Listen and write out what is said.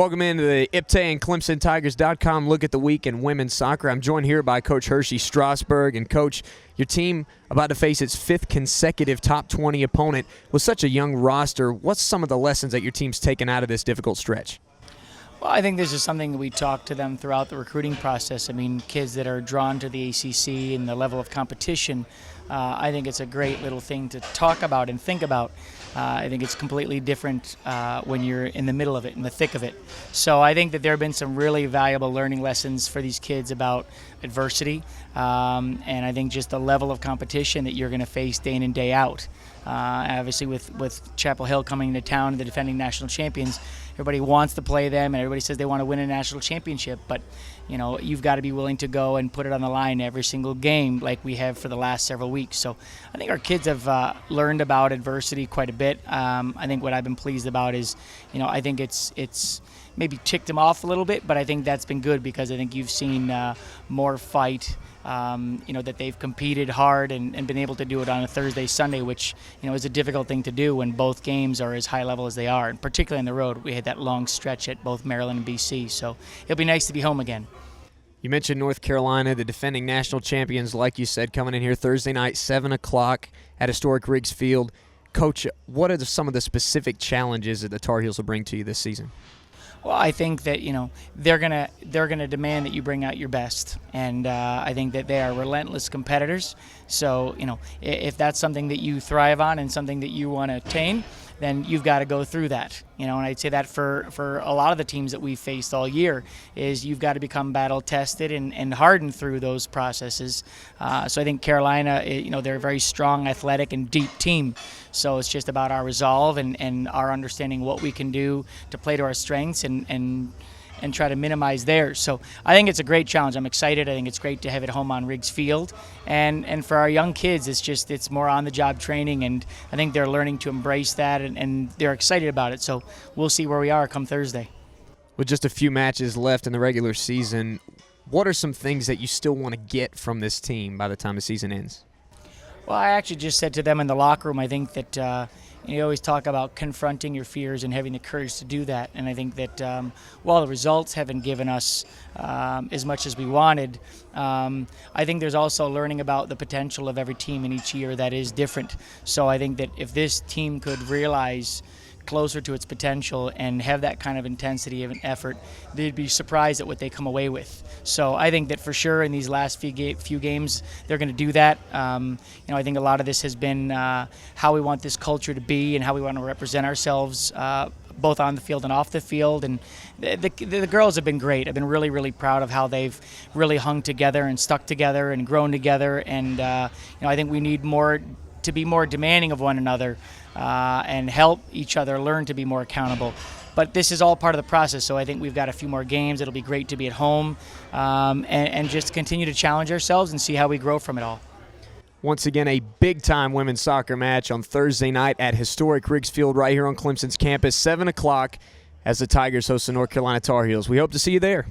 Welcome into the IPTE and ClemsonTigers.com look at the week in women's soccer. I'm joined here by Coach Hershey Strosberg. And, Coach, your team about to face its fifth consecutive top 20 opponent with such a young roster. What's some of the lessons that your team's taken out of this difficult stretch? Well, I think this is something that we talk to them throughout the recruiting process. I mean, kids that are drawn to the ACC and the level of competition, I think it's a great little thing to talk about and think about. I think it's completely different when you're in the middle of it, in the thick of it. So I think that there have been some really valuable learning lessons for these kids about adversity, and I think just the level of competition that you're going to face day in and day out. Obviously with Chapel Hill coming into town, the defending national champions, everybody wants to play them and everybody says they want to win a national championship, but you know, you've got to be willing to go and put it on the line every single game like we have for the last several weeks. So I think our kids have learned about adversity quite a bit. I think what I've been pleased about is, you know, I think it's maybe ticked them off a little bit, but I think that's been good because I think you've seen more fight. You know, that they've competed hard and been able to do it on a Thursday, Sunday, which, you know, is a difficult thing to do when both games are as high level as they are. And particularly on the road, we had that long stretch at both Maryland and BC. So it'll be nice to be home again. You mentioned North Carolina, the defending national champions, like you said, coming in here Thursday night, 7 o'clock at historic Riggs Field. Coach, what are some of the specific challenges that the Tar Heels will bring to you this season? Well, I think that, you know, they're gonna demand that you bring out your best, and I think that they are relentless competitors. So, you know, if that's something that you thrive on and something that you want to attain, then you've got to go through that. You know, and I'd say that for a lot of the teams that we've faced all year is you've got to become battle tested and hardened through those processes. So I think Carolina, you know, they're a very strong, athletic, and deep team. So it's just about our resolve and our understanding what we can do to play to our strengths and try to minimize theirs. So I think it's a great challenge. I'm excited. I think it's great to have it home on Riggs Field. And for our young kids, it's more on-the-job training, and I think they're learning to embrace that, and they're excited about it. So we'll see where we are come Thursday. With just a few matches left in the regular season, what are some things that you still want to get from this team by the time the season ends? Well, I actually just said to them in the locker room, I think that you always talk about confronting your fears and having the courage to do that. And I think that while the results haven't given us as much as we wanted, I think there's also learning about the potential of every team in each year that is different. So I think that if this team could realize closer to its potential and have that kind of intensity of an effort, they'd be surprised at what they come away with. So I think that for sure in these last few games they're going to do that. You know, I think a lot of this has been how we want this culture to be and how we want to represent ourselves both on the field and off the field. And the girls have been great. I've been really, really proud of how they've really hung together and stuck together and grown together. And you know, I think we need to be more demanding of one another and help each other learn to be more accountable. But this is all part of the process, so I think we've got a few more games. It'll be great to be at home and just continue to challenge ourselves and see how we grow from it all. Once again, a big-time women's soccer match on Thursday night at historic Riggs Field right here on Clemson's campus, 7 o'clock as the Tigers host the North Carolina Tar Heels. We hope to see you there.